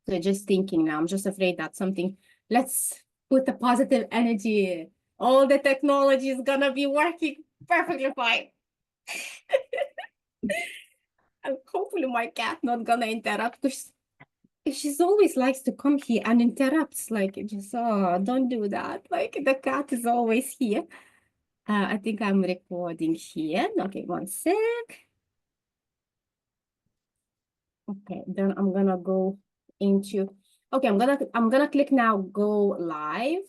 So just thinking now, I'm just afraid that something, let's put the positive energy. All the technology is gonna be working perfectly fine. And hopefully my cat not gonna interrupt because she's always likes to come here and interrupts. Like just don't do that. Like the cat is always here. I think I'm recording here. Okay, one sec. Okay, then I'm gonna go into. Okay, I'm gonna click now. Go live.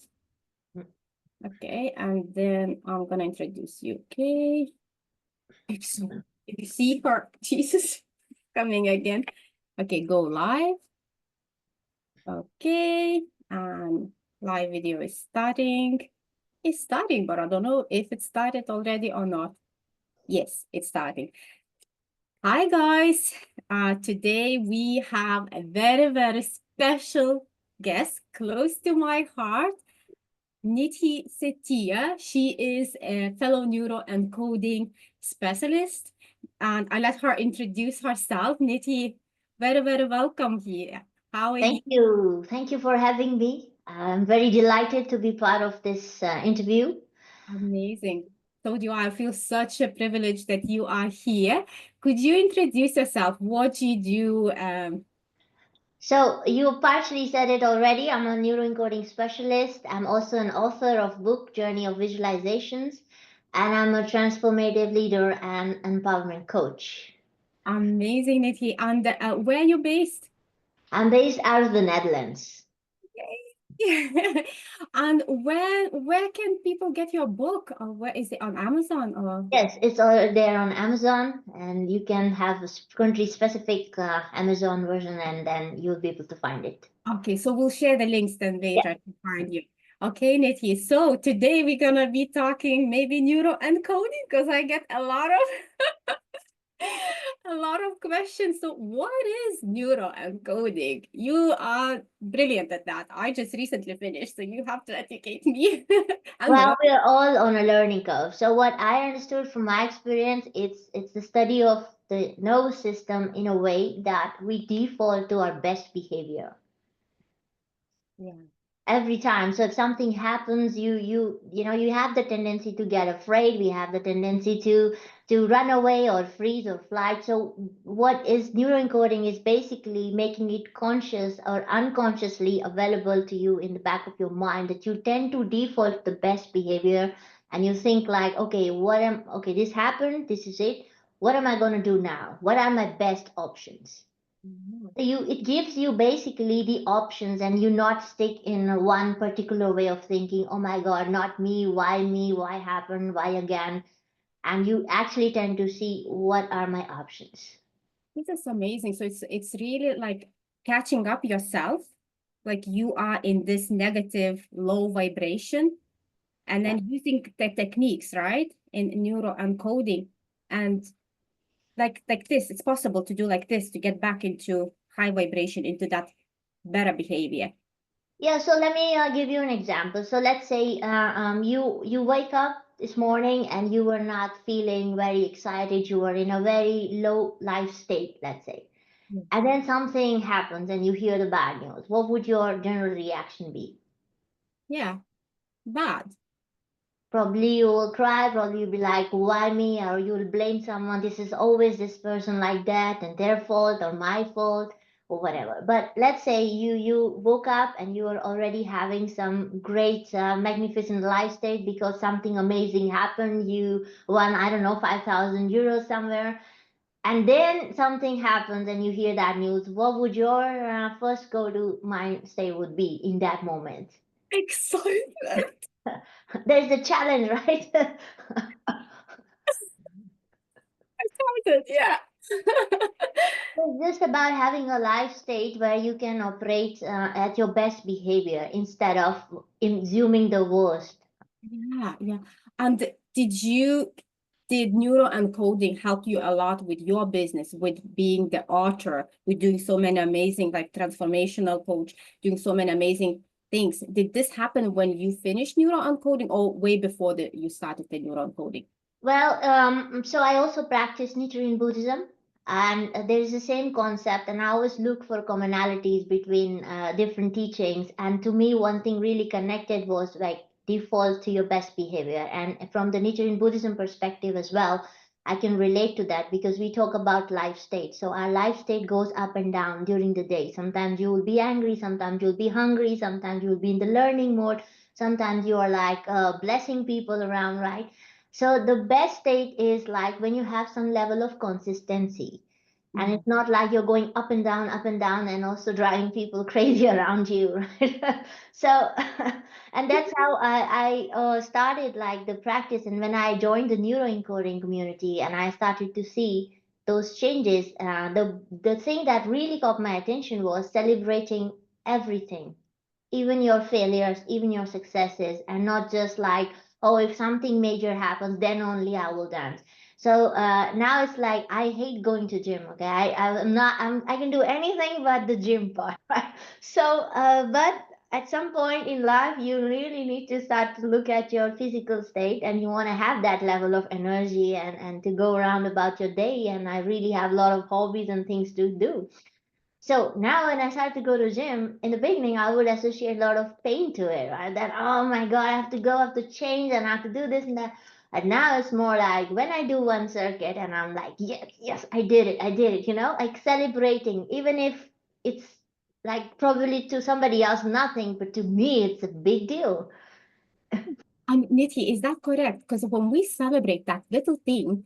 Okay, and then I'm gonna introduce you. Okay, excellent. If you see her, Jesus, coming again. Okay, go live. Okay, and live video is starting. It's starting, but I don't know if it started already or not. Yes, it's starting. Hi, guys. Today we have a very, very special guest close to my heart, Nidhi Setia. She is a fellow neuro encoding specialist, and I let her introduce herself. Nidhi, very, very welcome here. How are you? Thank you. Thank you for having me. I'm very delighted to be part of this interview. Amazing. Told you I feel such a privilege that you are here. Could you introduce yourself? What you do? So you partially said it already. I'm a neuro encoding specialist. I'm also an author of book Journey of Visualizations, and I'm a transformative leader and empowerment coach. Amazing, Nidhi. And where are you based? I'm based out of the Netherlands. And where can people get your book? Or where is it on Amazon or? Yes, it's all there on Amazon, and you can have a country-specific Amazon version, and then you'll be able to find it. Okay, so we'll share the links then later to find you. Okay, Nidhi. So today we're gonna be talking maybe neuro encoding because I get a lot of a lot of questions. So what is neuro encoding? You are brilliant at that. I just recently finished, so you have to educate me and the Well, we're all on a learning curve. So what I understood from my experience, it's the study of the nervous system in a way that we default to our best behavior yeah. every time. So if something happens, you have the tendency to get afraid. We have the tendency to run away or freeze or flight. So what is neuroencoding is basically making it conscious or unconsciously available to you in the back of your mind that you tend to default to the best behavior, and you think like, okay, this happened, this is it. What am I going to do now? What are my best options? Mhm. It gives you basically the options, and you not stick in one particular way of thinking, oh my god, not me, why happened, why again, and you actually tend to see what are my options. This is amazing. So it's really like catching up yourself, like you are in this negative low vibration, and Yeah. then using the techniques, right, in neuro encoding, and like this, it's possible to do like this to get back into high vibration, into that better behavior. Yeah, so let me give you an example. So let's say you wake up this morning and you were not feeling very excited, you were in a very low life state, let's say, Mm. and then something happens and you hear the bad news. What would your general reaction be? Yeah, bad. Probably you will cry, probably you'll be like, why me? Or you'll blame someone. This is always this person like that, and their fault or my fault or whatever. But let's say you woke up and you are already having some great, magnificent life state because something amazing happened. You won, I don't know, 5,000 euros somewhere. And then something happens and you hear that news. What would your first go to mind state would be in that moment? Excitement. There's a challenge, right? Excited, yeah. It's just about having a life state where you can operate at your best behavior instead of assuming the worst. Yeah, yeah. And did neuro encoding help you a lot with your business, with being the author, with doing so many amazing, like transformational coach, doing so many amazing things? Did this happen when you finished neuro encoding or way before you started the neuro encoding? Well, so I also practice Nichiren Buddhism. And there is the same concept, and I always look for commonalities between different teachings. And to me, one thing really connected was like default to your best behavior. And from the Nichiren Buddhism perspective as well, I can relate to that because we talk about life state. So our life state goes up and down during the day. Sometimes you will be angry, sometimes you'll be hungry, sometimes you'll be in the learning mode, sometimes you are like blessing people around, right? So the best state is like when you have some level of consistency, and Mm. it's not like you're going up and down, and also driving people crazy around you, right? So, and that's how I started like the practice. And when I joined the Neuro Encoding community, and I started to see those changes, the thing that really caught my attention was celebrating everything, even your failures, even your successes, and not just like, oh, if something major happens, then only I will dance. So now it's like I hate going to gym. Okay, I'm not. I can do anything but the gym part. Right? So, but at some point in life, you really need to start to look at your physical state, and you want to have that level of energy and to go around about your day. And I really have a lot of hobbies and things to do. So now when I started to go to gym, in the beginning, I would associate a lot of pain to it, right? That, oh my God, I have to go, I have to change, and I have to do this and that. And now it's more like when I do one circuit and I'm like, yes, yes, I did it, like celebrating, even if it's like probably to somebody else nothing, but to me, it's a big deal. And Niti, is that correct? Because when we celebrate that little thing,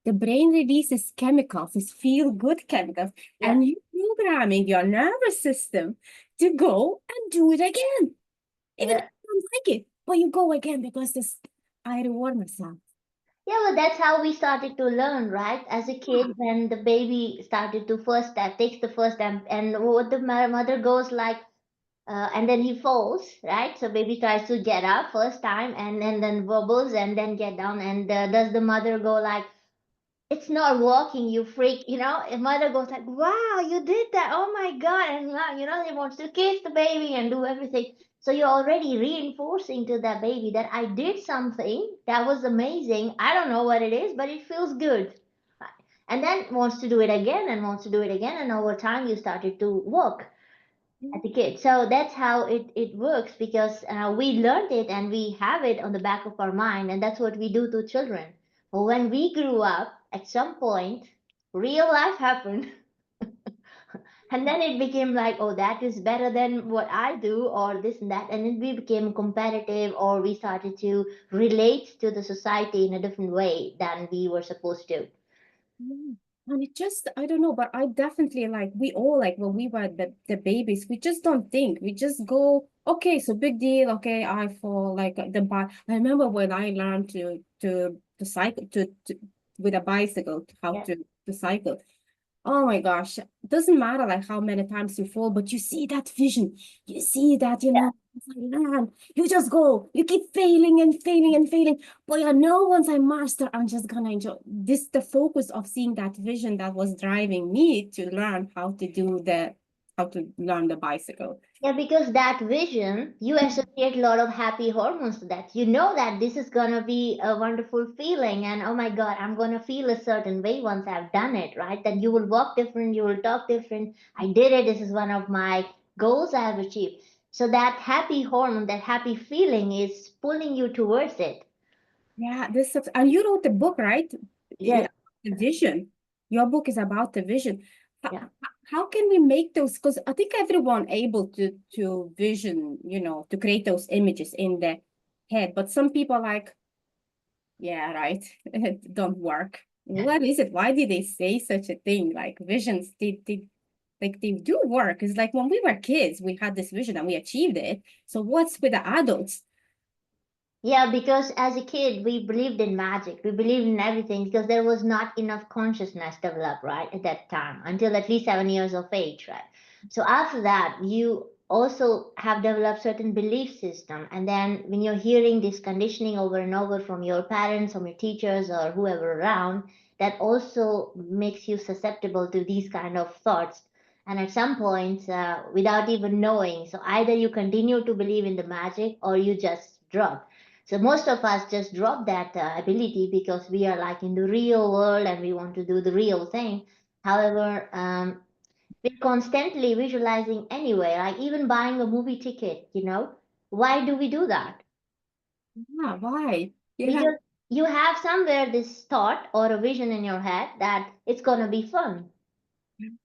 the brain releases chemicals, these feel-good chemicals, Yeah. and you're programming your nervous system to go and do it again. Even if Yeah. you don't like it, but you go again because this, I reward myself. Yeah, well, that's how we started to learn, right? As a kid, when the baby started to first step, takes the first step, and what the mother goes like, and then he falls, right? So baby tries to get up first time, and then wobbles, and then get down, and does the mother go like, it's not working, you freak, a mother goes like, wow, you did that, oh my God, and wow, he wants to kiss the baby and do everything. So you're already reinforcing to that baby that I did something that was amazing, I don't know what it is, but it feels good. And then wants to do it again and wants to do it again, and over time you started to work as a kid. So that's how it works, because we learned it and we have it on the back of our mind, and that's what we do to children. But when we grew up, at some point, real life happened, and then it became like, oh, that is better than what I do, or this and that, and then we became competitive, or we started to relate to the society in a different way than we were supposed to. Mm. And it just, I don't know, but I definitely like, we all like when we were the babies, we just don't think. We just go, okay, so big deal. Okay, I fall like the bike. I remember when I learned to cycle to with a bicycle, how Yeah. to cycle. Oh my gosh, it doesn't matter like how many times you fall, but you see that vision. You see that, once I learn, you just go, you keep failing and failing and failing. But I know once I master, I'm just gonna enjoy this, the focus of seeing that vision that was driving me to learn how to learn the bicycle. Yeah, because that vision, you associate a lot of happy hormones to that. You know that this is gonna be a wonderful feeling, and oh my God, I'm gonna feel a certain way once I've done it, right? Then you will walk different, you will talk different. I did it. This is one of my goals I have achieved. So that happy hormone, that happy feeling is pulling you towards it. Yeah, and you wrote the book, right? Yes. The vision. Your book is about the vision. How, Yeah. how can we make those? Because I think everyone able to vision, to create those images in the head, but some people like, yeah, right, it don't work. What is it? Why did they say such a thing? Like visions, like they do work. It's like when we were kids, we had this vision and we achieved it. So what's with the adults? Yeah, because as a kid, we believed in magic. We believed in everything because there was not enough consciousness developed, right, at that time, until at least 7 years of age, right? So after that, you also have developed certain belief system. And then when you're hearing this conditioning over and over from your parents, from your teachers, or whoever around, that also makes you susceptible to these kind of thoughts. And at some point, without even knowing, so either you continue to believe in the magic or you just drop. So most of us just drop that ability because we are like in the real world and we want to do the real thing. However, we're constantly visualizing anyway, like even buying a movie ticket, why do we do that? Yeah, why? Yeah. Because you have somewhere this thought or a vision in your head that it's going to be fun to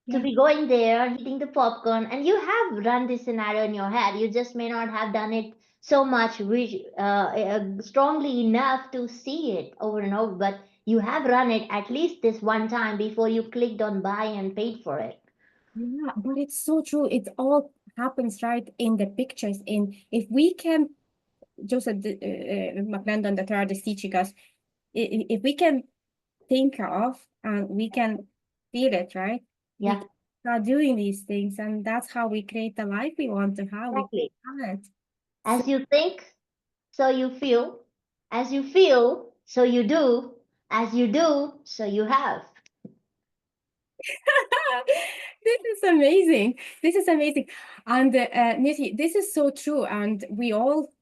Yeah. be going there, hitting the popcorn, and you have run this scenario in your head. You just may not have done it so much strongly enough to see it over and over, but you have run it at least this one time before you clicked on buy and paid for it. Yeah, but it's so true. It all happens right in the pictures. In if we can, Joseph McClendon III is teaching us, if we can think of and we can feel it, right? We Yeah, can start doing these things, and that's how we create the life we want to have. We exactly. have it. So As you think, so you feel. As you feel, so you do. As you do, so you have. this is amazing. This is amazing. And Nidhi, this is so true. And we all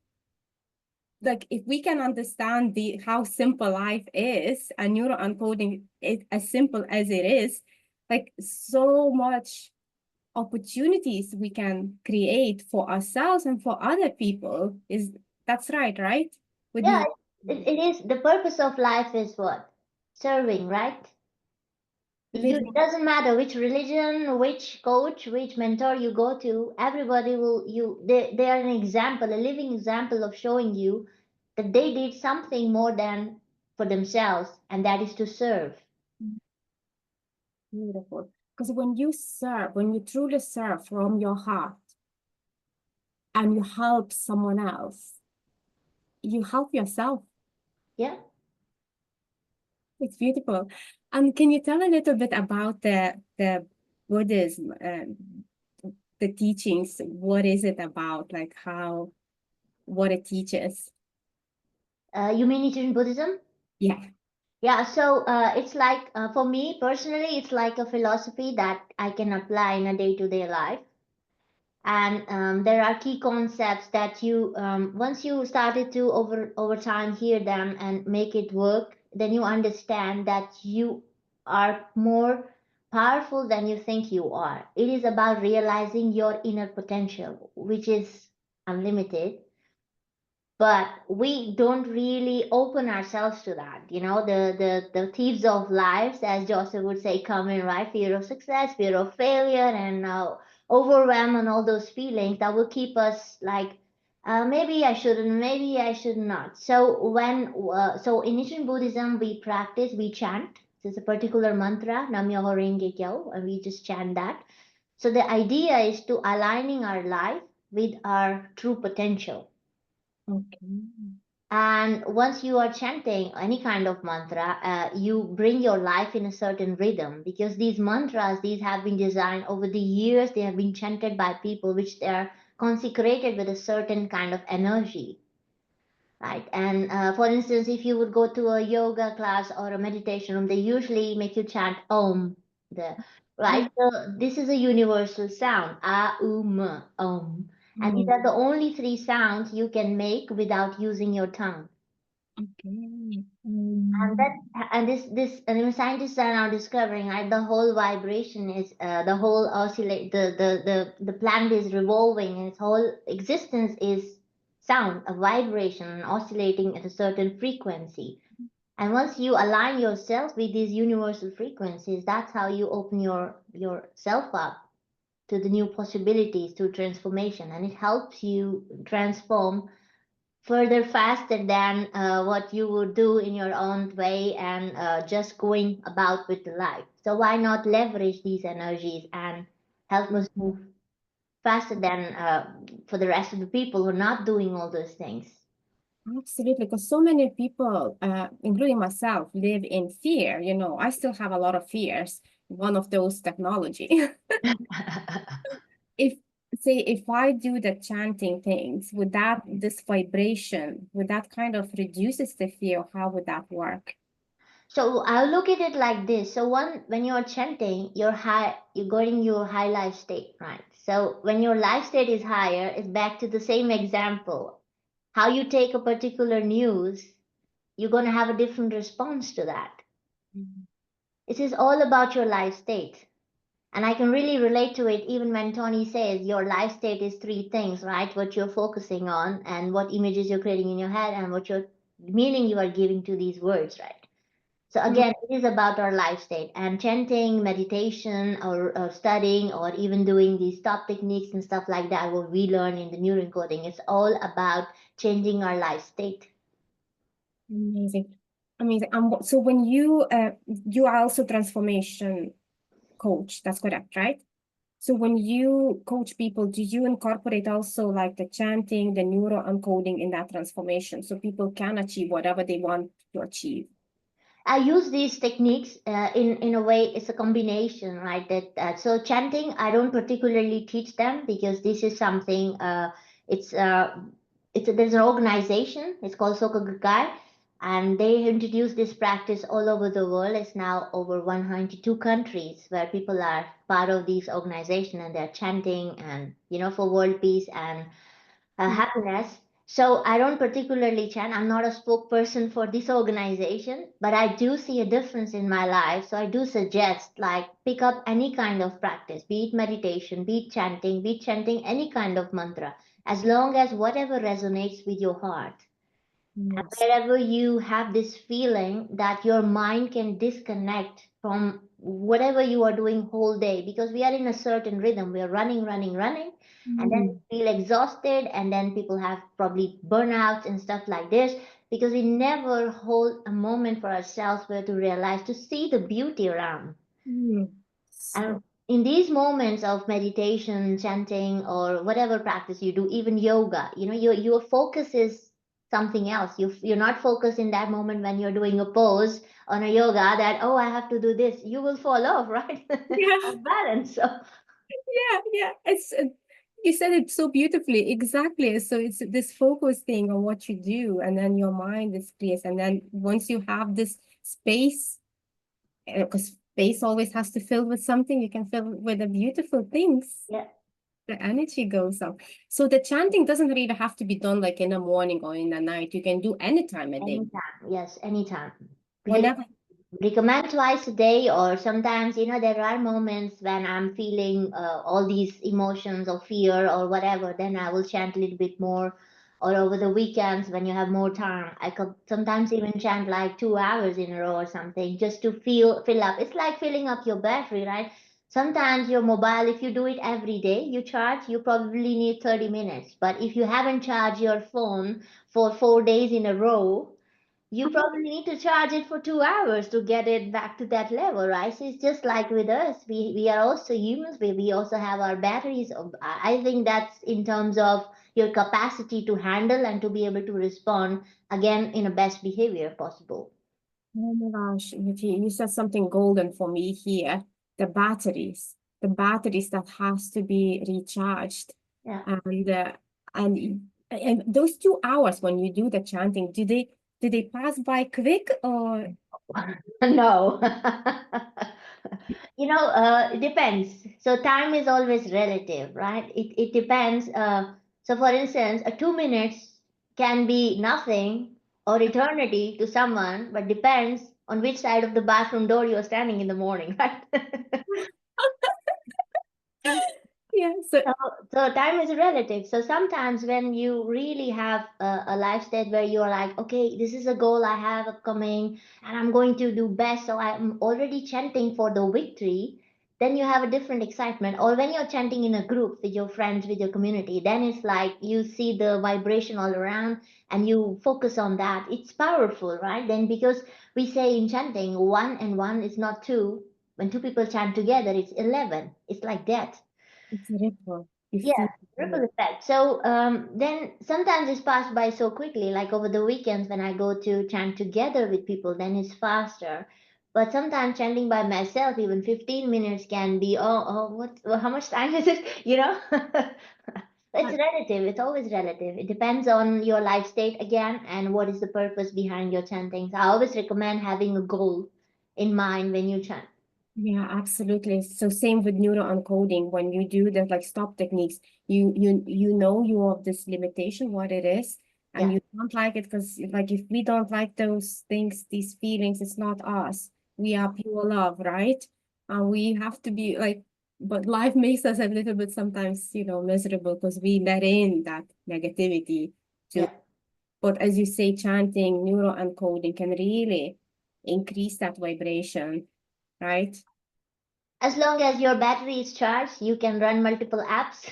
like if we can understand the how simple life is and neuro encoding it as simple as it is, like so much opportunities we can create for ourselves and for other people is that's right? With Yeah, the it is. The purpose of life is what? Serving, right? It living. doesn't matter which religion, which coach, which mentor you go to, everybody they are an example, a living example of showing you that they did something more than for themselves, and that is to serve. Beautiful. Because when you serve, when you truly serve from your heart and you help someone else, you help yourself. Yeah. It's beautiful. And can you tell a little bit about the Buddhism, the teachings? What is it about? Like how, what it teaches? You mean Nichiren Buddhism? Yeah. Yeah, so it's like, for me personally, it's like a philosophy that I can apply in a day-to-day life. And there are key concepts that you, once you started to over time hear them and make it work, then you understand that you are more powerful than you think you are. It is about realizing your inner potential, which is unlimited, but we don't really open ourselves to that. The thieves of lives, as Joseph would say, come in, right? Fear of success, fear of failure, and overwhelm, and all those feelings that will keep us like, maybe I shouldn't, maybe I should not. So in Nichiren Buddhism, we chant. There's a particular mantra, Nam Myoho Renge Kyo, and we just chant that. So the idea is to aligning our life with our true potential. Okay. And once you are chanting any kind of mantra, you bring your life in a certain rhythm, because these mantras, these have been designed over the years. They have been chanted by people which they are consecrated with a certain kind of energy, right? And for instance, if you would go to a yoga class or a meditation room, they usually make you chant Om, the Yeah. right. So this is a universal sound, A, M, Om, and these Mm, are the only three sounds you can make without using your tongue. okay. And scientists are now discovering, right, the whole vibration is the whole oscillate the planet is revolving, and its whole existence is sound, a vibration, and oscillating at a certain frequency. And once you align yourself with these universal frequencies, that's how you open yourself up to the new possibilities, to transformation, and it helps you transform further faster than what you would do in your own way, and just going about with the life. So why not leverage these energies and help us move faster than for the rest of the people who are not doing all those things? Absolutely, because so many people, including myself, live in fear. You know, I still have a lot of fears. One of those technology. If say if I do the chanting things, would that this vibration, would that kind of reduces the fear? How would that work? So I'll look at it like this. So when you're chanting, you're going your high life state, right? So when your life state is higher, it's back to the same example. How you take a particular news, you're going to have a different response to that. It is all about your life state. And I can really relate to it even when Tony says your life state is three things, right? What you're focusing on and what images you're creating in your head and what your meaning you are giving to these words, right? So Mm, again, it is about our life state and chanting, meditation, or studying, or even doing these stop techniques and stuff like that, what we learn in the Neuro Encoding. It's all about changing our life state. amazing. Amazing. So when you are also transformation coach, that's correct, right? So when you coach people, do you incorporate also like the chanting, the neuro encoding in that transformation so people can achieve whatever they want to achieve? I use these techniques in a way. It's a combination, right? That so chanting, I don't particularly teach them because this is something. It's there's an organization. It's called Soka, and they introduced this practice all over the world. It's now over 192 countries where people are part of these organization and they're chanting and for world peace and Mm, happiness. So I don't particularly chant. I'm not a spokesperson for this organization, but I do see a difference in my life. So I do suggest like pick up any kind of practice, be it meditation, be it chanting any kind of mantra, as long as whatever resonates with your heart. And yes. wherever you have this feeling that your mind can disconnect from whatever you are doing whole day, because we are in a certain rhythm, we are running, running, running, and then Mm, we feel exhausted, and then people have probably burnouts and stuff like this, because we never hold a moment for ourselves where to realize, to see the beauty around. mm. And So, in these moments of meditation, chanting, or whatever practice you do, even yoga, your focus is something else. You're not focused in that moment when you're doing a pose on a yoga that, oh, I have to do this. You will fall off, right? yeah, Off balance. So yeah. You said it so beautifully. Exactly. So it's this focus thing on what you do, and then your mind is clear. And then once you have this space, because space always has to fill with something, you can fill with the beautiful things. yeah, The energy goes up. So the chanting doesn't really have to be done like in the morning or in the night. You can do any time a day. anytime. Yes, anytime. Because Whenever. recommend twice a day, or sometimes there are moments when I'm feeling all these emotions of fear or whatever, then I will chant a little bit more. Or over the weekends when you have more time, I could sometimes even chant like 2 hours in a row or something, just to fill up. It's like filling up your battery, right? Sometimes your mobile, if you do it every day, you charge, you probably need 30 minutes. But if you haven't charged your phone for 4 days in a row, you probably need to charge it for 2 hours to get it back to that level, right? So it's just like with us. We are also humans. We also have our batteries. I think that's in terms of your capacity to handle and to be able to respond again in a best behavior possible. Oh my gosh, you said something golden for me here. The batteries, the batteries that has to be recharged. Yeah. And and those 2 hours when you do the chanting, do they pass by quick or No. It depends. So time is always relative, right? It depends. So for instance, a 2 minutes can be nothing or eternity to someone, but depends on which side of the bathroom door you're standing in the morning, right? yeah, so So, so time is relative. So sometimes when you really have a life state where you're like, okay, this is a goal I have upcoming and I'm going to do best. So I'm already chanting for the victory. Then you have a different excitement. Or when you're chanting in a group with your friends, with your community, then it's like you see the vibration all around and you focus on that. It's powerful, right? Then because we say in chanting, one and one is not two. When two people chant together, it's 11. It's like that. it's a ripple. You Yeah, feel ripple it. effect. So then sometimes it's passed by so quickly, like over the weekends when I go to chant together with people, then it's faster. But sometimes chanting by myself, even 15 minutes can be, how much time is it? It's Uh, relative. It's always relative. It depends on your life state again and what is the purpose behind your chanting. So I always recommend having a goal in mind when you chant. Yeah, absolutely. So same with neuro encoding. When you do the like stop techniques, you know you have this limitation, what it is, and Yeah. you don't like it because like if we don't like those things, these feelings, it's not us. We are pure love, right? And we have to be like, but life makes us a little bit sometimes, miserable because we let in that negativity to, Yeah. but as you say, chanting, neuro encoding can really increase that vibration, right? As long as your battery is charged, you can run multiple apps.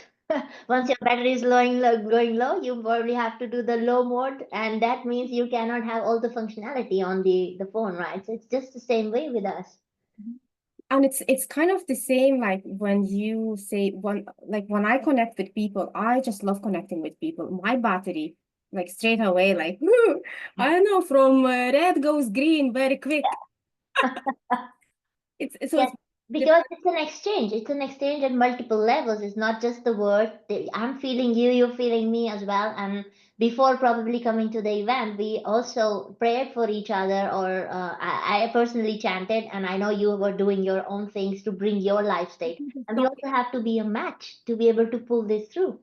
Once your battery is going low, you probably have to do the low mode, and that means you cannot have all the functionality on the phone, right? So it's just the same way with us. And it's kind of the same like when you say when I connect with people, I just love connecting with people. My battery, like straight away, like I don't know, from red goes green very quick. So Yes, it's because it's an exchange. It's an exchange at multiple levels. It's not just the word. I'm feeling you, you're feeling me as well. And before probably coming to the event, we also prayed for each other, or I personally chanted, and I know you were doing your own things to bring your life state. And we also have to be a match to be able to pull this through.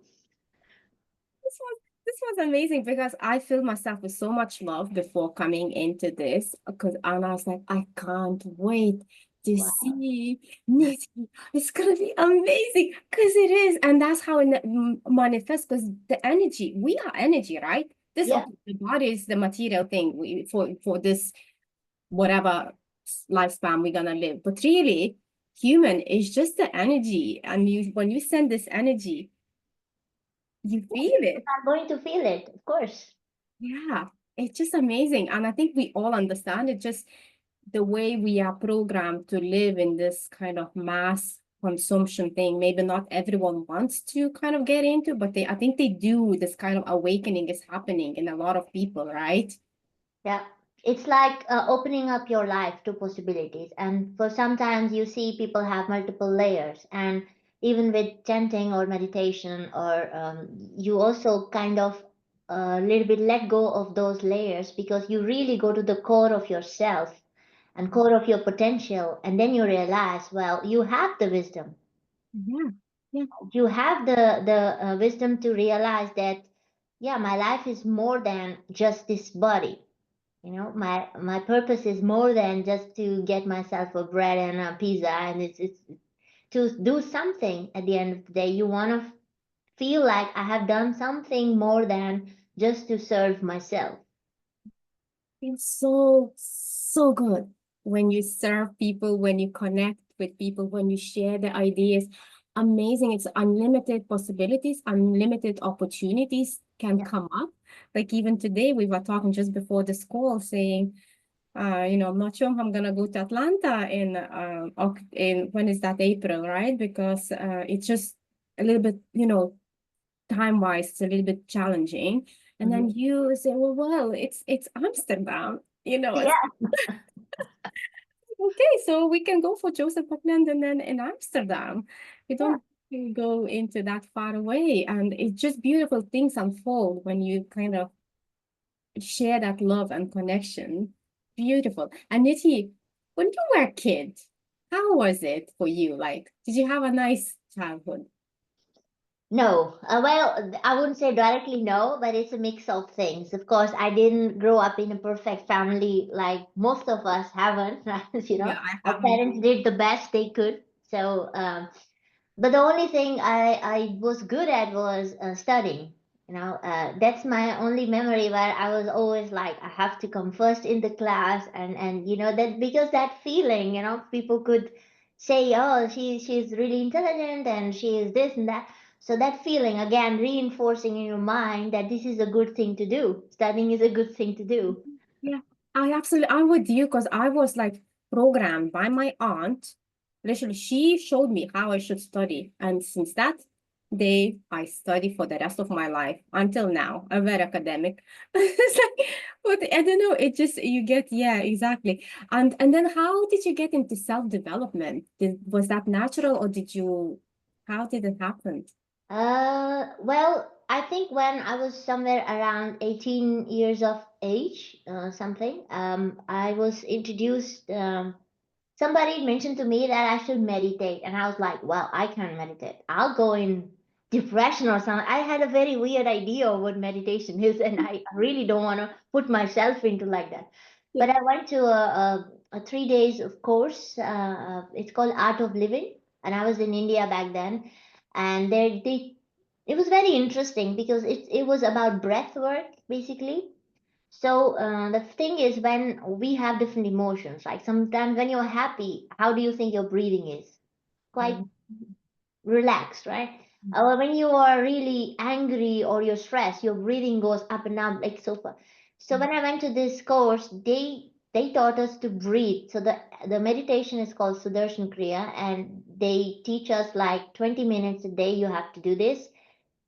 This was amazing because I filled myself with so much love before coming into this and I was like, I can't wait to Wow. see Nidhi. It's gonna be amazing because it is, and that's how it manifests. Because the energy, we are energy, right? This Yeah. okay, the body is the material thing for this whatever lifespan we're gonna live, but really, human is just the energy, and you when you send this energy, you feel People it. are going to feel it, of course. Yeah, it's just amazing. And I think we all understand it, just the way we are programmed to live in this kind of mass consumption thing. Maybe not everyone wants to kind of get into, but I think they do. This kind of awakening is happening in a lot of people, right? Yeah, it's like opening up your life to possibilities. And for sometimes you see people have multiple layers, and even with chanting or meditation, or you also kind of a little bit let go of those layers because you really go to the core of yourself and core of your potential, and then you realize, well, you have the wisdom. Yeah. Yeah. You have the wisdom to realize that, yeah, my life is more than just this body. My purpose is more than just to get myself a bread and a pizza, and it's to do something at the end of the day. You want to feel like I have done something more than just to serve myself. It's so, so good when you serve people, when you connect with people, when you share the ideas. Amazing. It's unlimited possibilities, unlimited opportunities can Yeah. come up. Like even today, we were talking just before this call saying, I'm not sure if I'm gonna go to Atlanta in when is that April, right? Because it's just a little bit, time-wise, it's a little bit challenging. And Mhm. then you say, well, it's Amsterdam, it's Yeah. okay, so we can go for Joseph Buckland and then in Amsterdam. We Yeah. don't go into that far away. And it's just beautiful things unfold when you kind of share that love and connection. Beautiful. And Niti, when you were a kid, how was it for you? Like, did you have a nice childhood? No, well, I wouldn't say directly no, but it's a mix of things. Of course, I didn't grow up in a perfect family like most of us haven't, right? Yeah, I Our haven't. parents did the best they could. So, but the only thing I was good at was studying. That's my only memory where I was always like, I have to come first in the class, and that because that feeling, people could say, oh, she's really intelligent and she is this and that. So that feeling again reinforcing in your mind that this is a good thing to do. Studying is a good thing to do. Yeah, I'm with you because I was like programmed by my aunt. Literally, she showed me how I should study. And since that day, I study for the rest of my life until now. I'm very academic. It's like, but I don't know, it just you get, yeah, exactly. And then how did you get into self-development? Was that natural or how did it happen? Well, I think when I was somewhere around 18 years of age, something, I was introduced, somebody mentioned to me that I should meditate. And I was like, well, I can't meditate. I'll go in depression or something. I had a very weird idea of what meditation is, and I really don't want to put myself into like that. Yeah. But I went to a 3 days of course. It's called Art of Living, and I was in India back then, and it was very interesting because it was about breath work basically. So the thing is, when we have different emotions, like sometimes when you're happy, how do you think your breathing is? Quite relaxed, right? Or when you are really angry or you're stressed, your breathing goes up and down like so far. So when I went to this course, they taught us to breathe. So the meditation is called Sudarshan Kriya, and they teach us like 20 minutes a day. You have to do this,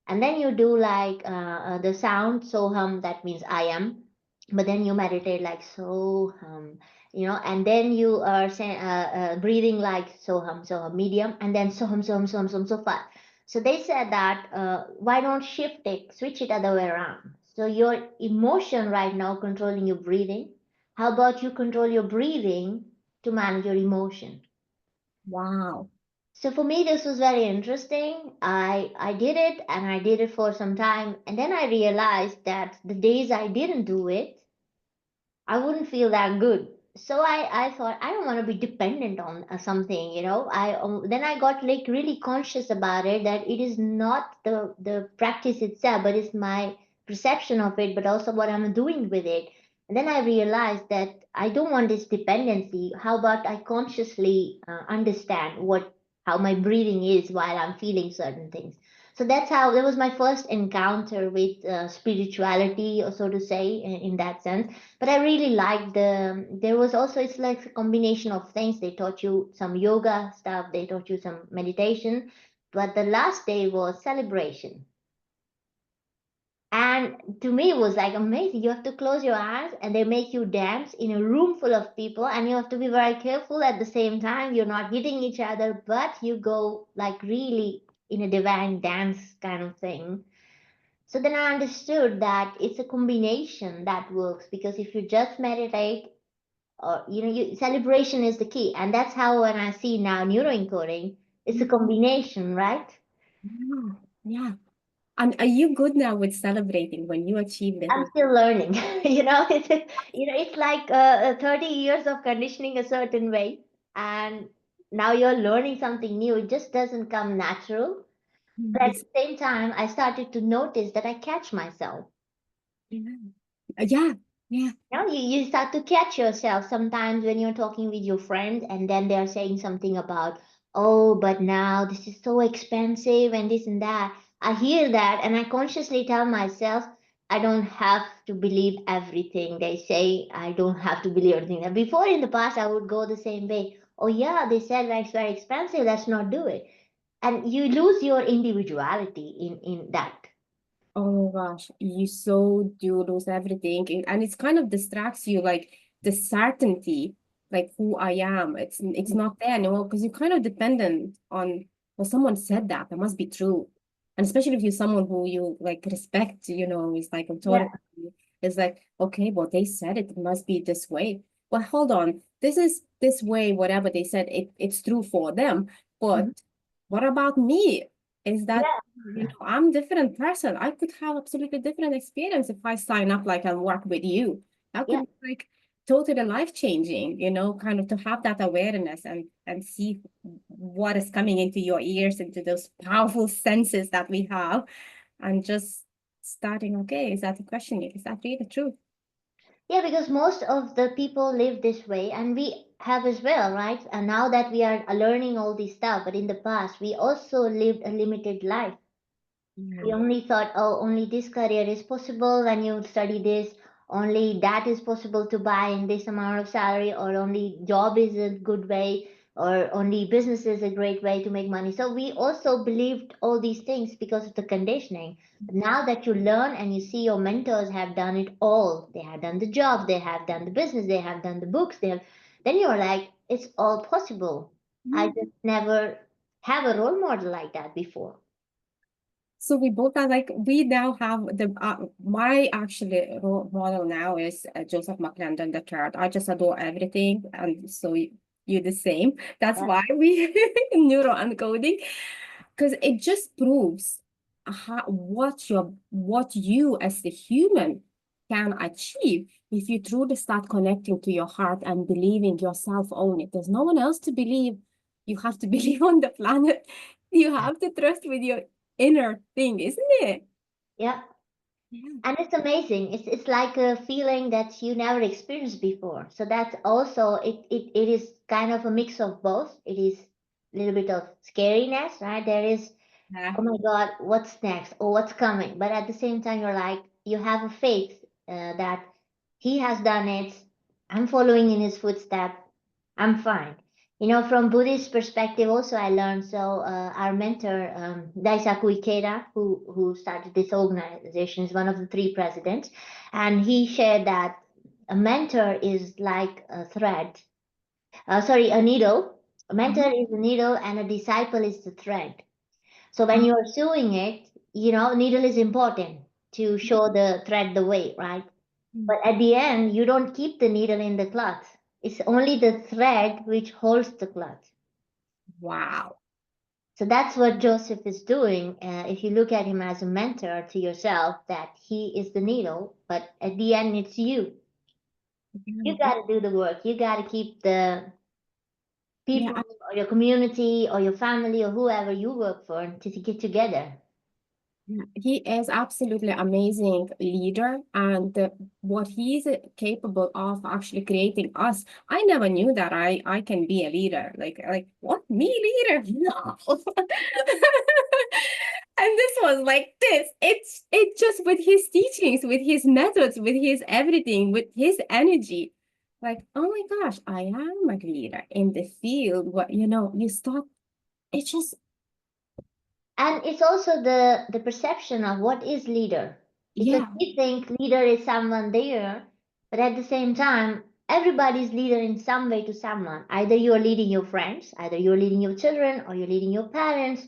and then you do like the sound soham, that means I am, but then you meditate like soham, and then you are saying breathing like soham soham medium, and then soham soham soham soham so far. So they said that why don't shift it, switch it other way around. So your emotion right now controlling your breathing, how about you control your breathing to manage your emotion? Wow. So for me, this was very interesting. I did it, and I did it for some time, and then I realized that the days I didn't do it, I wouldn't feel that good. So I thought I don't want to be dependent on something, then I got like really conscious about it, that it is not the practice itself, but it's my perception of it, but also what I'm doing with it. And then I realized that I don't want this dependency. How about I consciously understand what how my breathing is while I'm feeling certain things. So that's how that was my first encounter with spirituality, or so to say, in that sense. But I really liked there was also, it's like a combination of things. They taught you some yoga stuff, they taught you some meditation, but the last day was celebration. And to me, it was like amazing. You have to close your eyes and they make you dance in a room full of people, and you have to be very careful at the same time. You're not hitting each other, but you go like really in a divine dance kind of thing. So then I understood that it's a combination that works, because if you just meditate, or celebration is the key. And that's how, when I see now neuroencoding, it's a combination, right? Yeah. Yeah. And are you good now with celebrating when you achieve I'm little? still learning. It's like 30 years of conditioning a certain way, and now you're learning something new. It just doesn't come natural. But at It's, the same time, I started to notice that I catch myself. yeah. Yeah. Yeah. You start to catch yourself sometimes when you're talking with your friends, and then they're saying something about, oh, but now this is so expensive and this and that. I hear that, and I consciously tell myself, I don't have to believe everything they say. I don't have to believe everything. And before, in the past, I would go the same way. Oh, yeah, they said that it's very expensive. Let's not do it. And you lose your individuality in that. Oh gosh, you so do lose everything, and it's kind of distracts you, like the certainty, like who I am. It's not there anymore because you're kind of dependent on, well, someone said that, that must be true. And especially if you're someone who you like respect, is like Yeah. authority. It's like, okay, well, they said it must be this way. But hold on, this is this way, whatever they said, it's true for them. But Mhm. what about me? Is that Yeah. I'm different person. I could have absolutely different experience if I sign up like and work with you. That Yeah. could be like totally life changing, kind of to have that awareness and see what is coming into your ears, into those powerful senses that we have, and just starting, okay, is that the question? Is that really true? Yeah, because most of the people live this way, and we have as well, right? And now that we are learning all this stuff, but in the past, we also lived a limited life. We Yeah. only thought, oh, only this career is possible when you study this, only that is possible to buy in this amount of salary, or only job is a good way, or only business is a great way to make money. So we also believed all these things because of the conditioning. But now that you learn and you see your mentors have done it all, they have done the job, they have done the business, they have done the books, then you're like, it's all possible. I Yeah. just never have a role model like that before. So we both are like, we now have my actually role model now is Joseph McClendon the third. I just adore everything, and so you the same. That's why we neuro encoding, because it just proves what you as the human can achieve if you truly start connecting to your heart and believing yourself own it. There's no one else to believe. You have to believe on the planet. You have to trust with your inner thing, isn't it? Yeah. Yeah. And it's amazing. It's like a feeling that you never experienced before. So that's also it is kind of a mix of both. It is a little bit of scariness, right? There is, Yeah. oh my God, what's next or what's coming? But at the same time, you're like, you have a faith that he has done it. I'm following in his footsteps. I'm fine. You know, from Buddhist perspective, also I learned. So our mentor, Daisaku Ikeda, who started this organization, is one of the three presidents, and he shared that a mentor is like a thread. Sorry, a needle. A mentor Mhm. is a needle, and a disciple is the thread. So when you're sewing it, you know, needle is important to show the thread the way, right? Mhm. But at the end, you don't keep the needle in the cloth. It's only the thread which holds the cloth. Wow. So that's what Joseph is doing. If you look at him as a mentor to yourself, that he is the needle, but at the end, it's you. You Yeah. got to do the work. You got to keep the Yeah. people or your community or your family or whoever you work for to get together. Yeah, he is absolutely amazing leader, and what he's capable of actually creating us. I never knew that I can be a leader. Like what, me leader? No. And this was like this. It's just with his teachings, with his methods, with his everything, with his energy. Like, oh my gosh, I am a leader in the field. What you start. It's just And it's also the perception of what is leader, because yeah. we think leader is someone there, but at the same time everybody's leader in some way to someone. Either you are leading your friends, either you're leading your children, or you're leading your parents,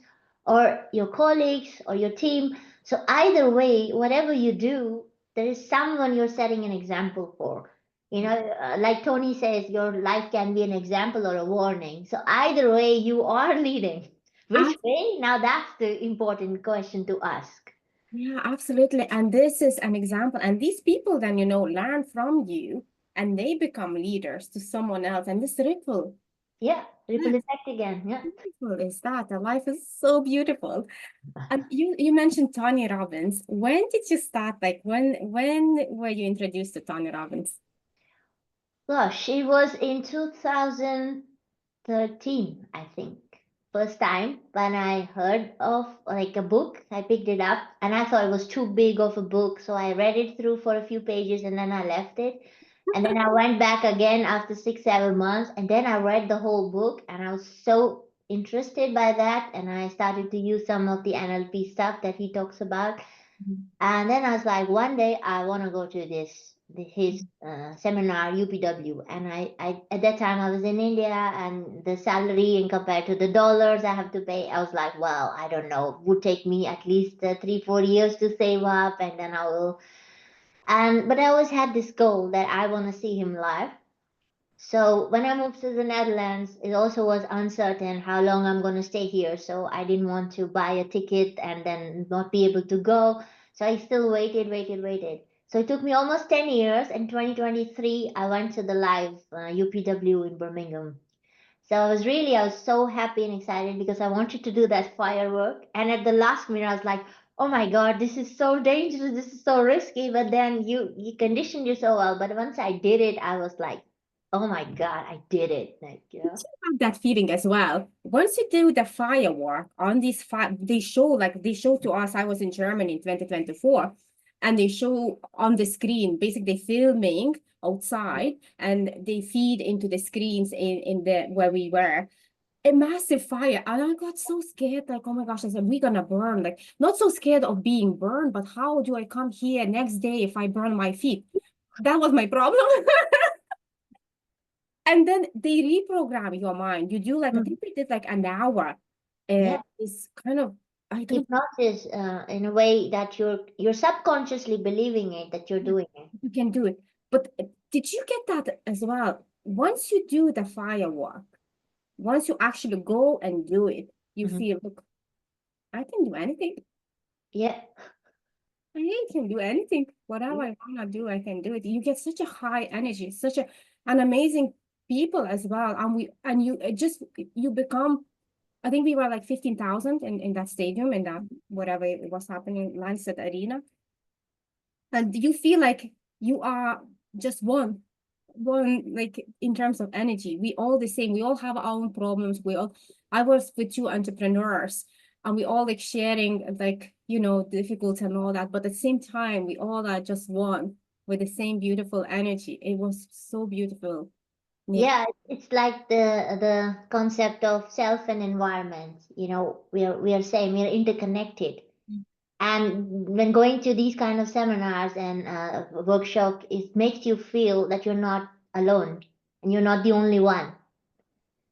or your colleagues, or your team. So either way, whatever you do, there is someone you're setting an example for. You know, like Tony says, your life can be an example or a warning. So either way, you are leading. Which way? Now that's the important question to ask. Yeah, absolutely. And this is an example. And these people then, learn from you and they become leaders to someone else. And this ripple, Yeah, ripple yeah, effect again. Yeah. beautiful is that. The life is so beautiful. And you mentioned Tony Robbins. When did you start? Like when were you introduced to Tony Robbins? Gosh, it was in 2013, I think. First time when I heard of like a book, I picked it up and I thought it was too big of a book. So I read it through for a few pages and then I left it. And then I went back again after 6, 7 months and then I read the whole book and I was so interested by that. And I started to use some of the NLP stuff that he talks about. And then I was like, one day I want to go to his seminar UPW. And I at that time I was in India and the salary and compared to the dollars I have to pay, I was like, well, I don't know, would take me at least 3, 4 years to save up, and then I will. And but I always had this goal that I want to see him live. So when I moved to the Netherlands, it also was uncertain how long I'm going to stay here. So I didn't want to buy a ticket and then not be able to go. So I still waited. So it took me almost 10 years. In 2023, I went to the live UPW in Birmingham. So I was so happy and excited because I wanted to do that firework. And at the last minute, I was like, oh my God, this is so dangerous. This is so risky. But then you conditioned you so well. But once I did it, I was like, oh my God, I did it. Like, Have that feeling as well. Once you do the firework on these they show to us. I was in Germany in 2024, and they show on the screen, basically filming outside, and they feed into the screens in the where we were. A massive fire, and I got so scared, like, oh my gosh, I said, we're gonna burn. Like, not so scared of being burned, but how do I come here next day if I burn my feet? That was my problem. And then they reprogram your mind. You do like, I Mhm. think we did like an hour. Yeah, It's kind of, I don't, hypnosis in a way that you're subconsciously believing it that you're yeah, doing it. you can do it. But did you get that as well? Once you do the firework, once you actually go and do it, you Mhm. feel, look, I can do anything. Yeah, I can do anything. Whatever I wanna do, I can do it. You get such a high energy, such an amazing people as well. And you it just you become. I think we were like 15,000 in that stadium in that whatever it was happening, Lancet Arena, and you feel like you are just one like in terms of energy. We all the same. We all have our own problems. We all. I was with two entrepreneurs, and we all like sharing like difficulty and all that. But at the same time, we all are just one with the same beautiful energy. It was so beautiful, Nick. Yeah, it's like the concept of self and environment. We are saying we are interconnected. And when going to these kind of seminars and workshop, it makes you feel that you're not alone and you're not the only one.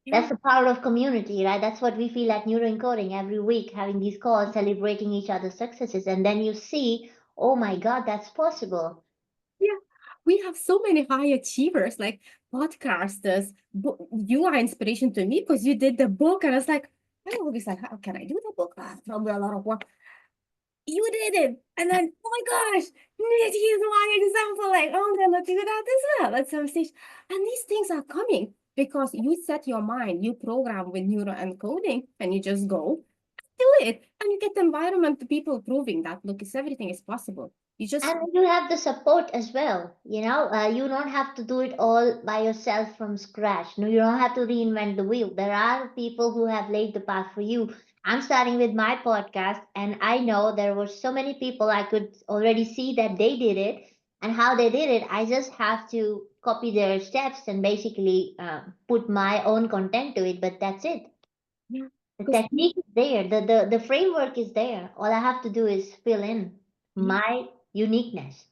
Yeah. That's the power of community, right? That's what we feel at Neuro Encoding every week, having these calls, celebrating each other's successes. And then you see, oh my God, that's possible. Yeah, we have so many high achievers, like podcasters. You are inspiration to me because you did the book, and I was like, I always like, how can I do the book? Ah, probably a lot of work. You did it, and then oh my gosh, Nidhi is my example. Like, oh, I'm gonna do that as well at some stage. And these things are coming because you set your mind, you program with neuro encoding, and you just go do it, and you get the environment, the people proving that look, it's everything is possible. You just And you have the support as well. You don't have to do it all by yourself from scratch. No, you don't have to reinvent the wheel. There are people who have laid the path for you. I'm starting with my podcast, and I know there were so many people I could already see that they did it and how they did it. I just have to copy their steps and basically put my own content to it, but that's it. yeah. The Because technique is there, the framework is there. All I have to do is fill in yeah. my uniqueness.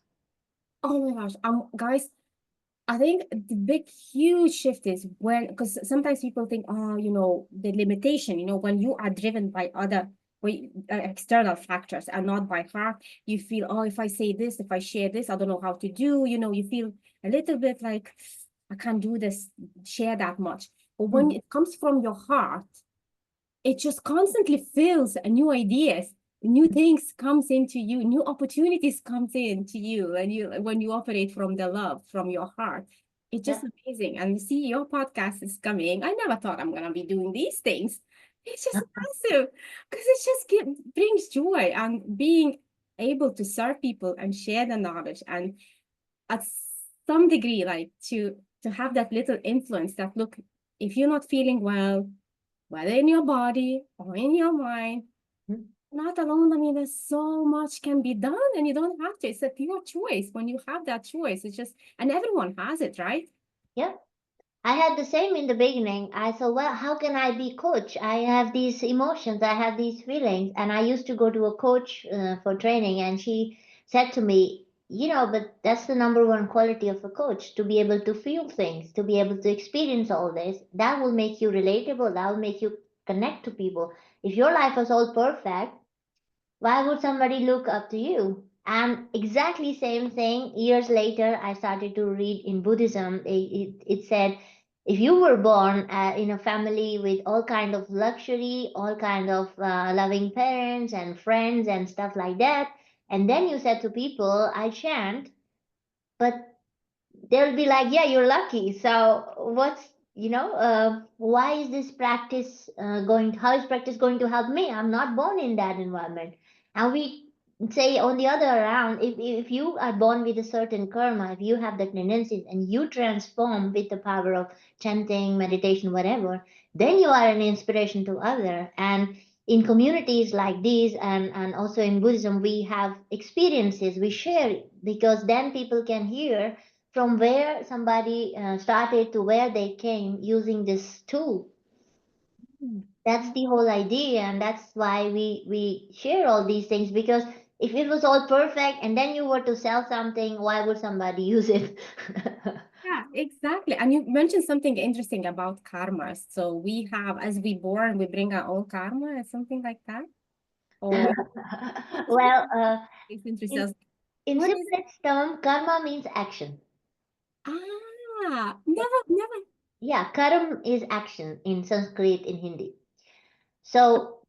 Oh my gosh. Guys, I think the big, huge shift is when, because sometimes people think, oh, the limitation, when you are driven by other external factors and not by heart, you feel, oh, if I say this, if I share this, I don't know how to do, you feel a little bit like, I can't do this, share that much. But when Mhm. it comes from your heart, it just constantly fills new ideas, new things comes into you, new opportunities comes into you, and you when you operate from the love from your heart, it's Yeah. just amazing. And you see your podcast is coming. I never thought I'm gonna be doing these things. It's just massive because it just brings joy and being able to serve people and share the knowledge and at some degree like to have that little influence that look, if you're not feeling well, whether in your body or in your mind, Mhm. not alone. I mean, there's so much can be done and you don't have to. It's a pure choice. When you have that choice, it's just, and everyone has it, right? Yeah. I had the same in the beginning. I thought, well, how can I be coach? I have these emotions, I have these feelings. And I used to go to a coach for training, and she said to me, but that's the number one quality of a coach, to be able to feel things, to be able to experience all this. That will make you relatable, that will make you connect to people. If your life was all perfect, why would somebody look up to you? And exactly same thing, years later, I started to read in Buddhism. It said, if you were born in a family with all kind of luxury, all kind of loving parents and friends and stuff like that, and then you said to people, I chant, but they'll be like, yeah, you're lucky. So why is this practice how is practice going to help me? I'm not born in that environment. And we say on the other around, if you are born with a certain karma, if you have the tendencies and you transform with the power of chanting, meditation, whatever, then you are an inspiration to other. And in communities like these, and also in Buddhism, we have experiences we share, because then people can hear from where somebody started to where they came using this tool. Mm. That's the whole idea, and that's why we share all these things. Because if it was all perfect and then you were to sell something, why would somebody use it? Yeah, exactly. And you mentioned something interesting about karma. So we have, as we born, we bring our own karma, or something like that. Or Well, it's in interesting. in What is? simplest term, karma means action. Never. Yeah, karam is action in Sanskrit, in Hindi. So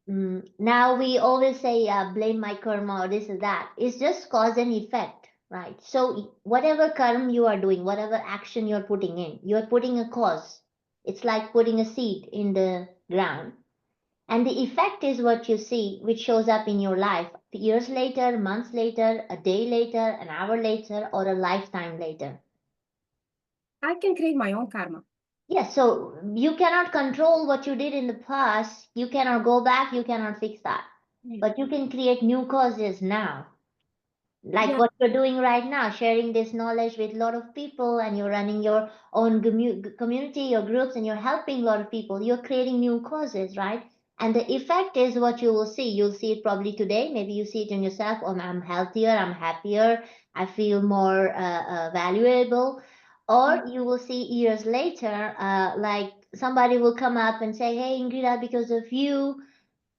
Now we always say, blame my karma or this or that. It's just cause and effect, right? So whatever karma you are doing, whatever action you're putting in, you're putting a cause. It's like putting a seed in the ground. And the effect is what you see, which shows up in your life years later, months later, a day later, an hour later, or a lifetime later. I can create my own karma. Yes, so you cannot control what you did in the past. You cannot go back, you cannot fix that. But you can create new causes now. Like Yeah. what you're doing right now, sharing this knowledge with a lot of people, and you're running your own community, your groups, and you're helping a lot of people. You're creating new causes, right? And the effect is what you will see. You'll see it probably today. Maybe you see it in yourself. Oh, I'm healthier, I'm happier, I feel more valuable. Or you will see years later, like somebody will come up and say, hey, Ingrida, because of you,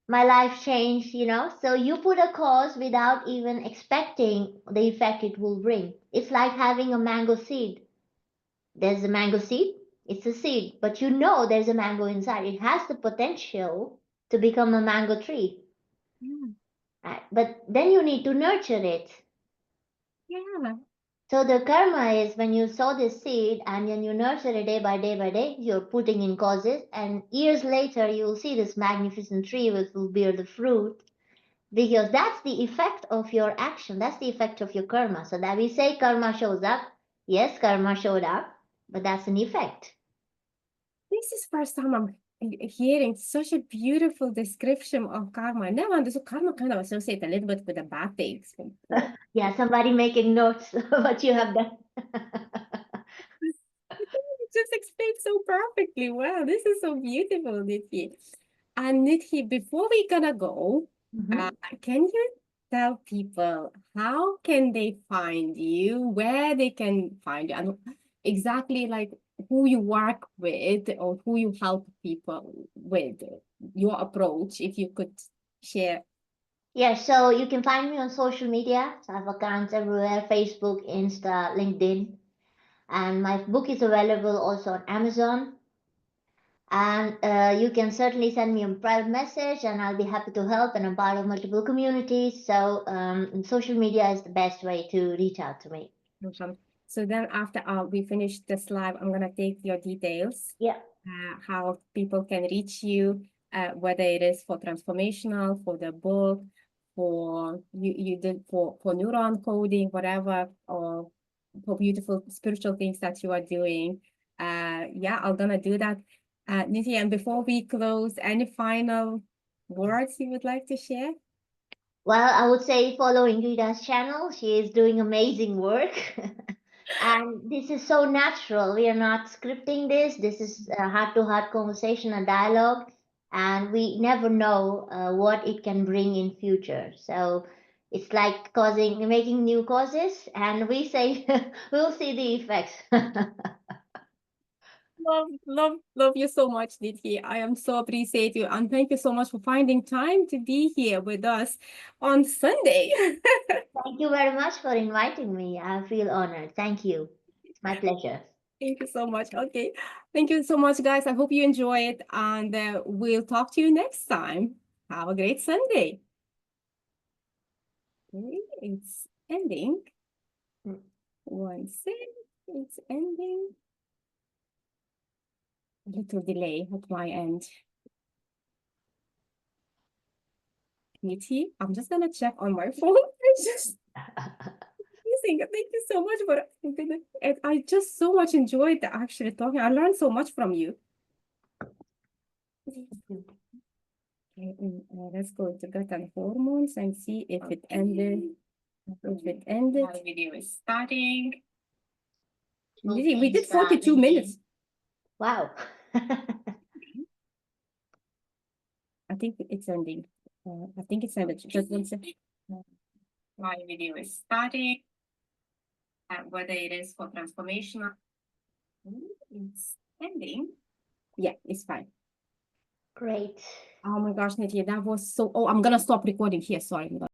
my life changed, So you put a cause without even expecting the effect it will bring. It's like having a mango seed. There's a mango seed, it's a seed, but you know there's a mango inside. It has the potential to become a mango tree. Yeah. Right? But then you need to nurture it. Yeah. So the karma is when you sow this seed and then you nurture it day by day by day, you're putting in causes, and years later you'll see this magnificent tree which will bear the fruit, because that's the effect of your action. That's the effect of your karma. So that we say karma shows up. Yes, karma showed up, but that's an effect. This is first time I'm hearing such a beautiful description of karma. I never understood karma kind of associate a little bit with the bad things. Yeah, somebody making notes what you have done. You just explained so perfectly. Wow, this is so beautiful, Nidhi. And Nidhi, before we gonna go, Mhm. can you tell people how can they find you, where they can find you, and exactly like who you work with or who you help people with, your approach, if you could share. Yeah, so you can find me on social media. So I have accounts everywhere: Facebook, Insta, LinkedIn. And my book is available also on Amazon. And you can certainly send me a private message, and I'll be happy to help. And I'm part of multiple communities. So social media is the best way to reach out to me. Awesome. So then after we finish this live, I'm gonna take your details, Yeah. how people can reach you, whether it is for transformational, for the book, for you did for Neuro Encoding, whatever, or for beautiful spiritual things that you are doing. Yeah, I'm gonna do that. Nidhi, and before we close, any final words you would like to share? Well, I would say follow Ingrida's channel. She is doing amazing work. And this is so natural. We are not scripting this. This is a heart-to-heart conversation, a dialogue, and we never know what it can bring in future. So it's like making new causes, and we say we'll see the effects. Love you so much, Nidhi. I am so appreciate you. And thank you so much for finding time to be here with us on Sunday. Thank you very much for inviting me. I feel honored. Thank you. It's my pleasure. Thank you so much. Okay. Thank you so much, guys. I hope you enjoy it. And we'll talk to you next time. Have a great Sunday. Okay, it's ending. Mm. One sec. It's ending. A little delay at my end. Nidhi, I'm just gonna check on my phone. It's just amazing. Thank you so much for it. I just so much enjoyed actually talking. I learned so much from you. Okay, let's go to gut and hormones and see if it ended. If it ended. Our video is starting. We did 42 minutes. Wow. I think it's ending. I think it's ended. Just one second. My video is starting. Whether it is for transformational, it's ending. Yeah, it's fine. Great. Oh my gosh, Nidhi, that was so. Oh, I'm gonna stop recording here. Sorry.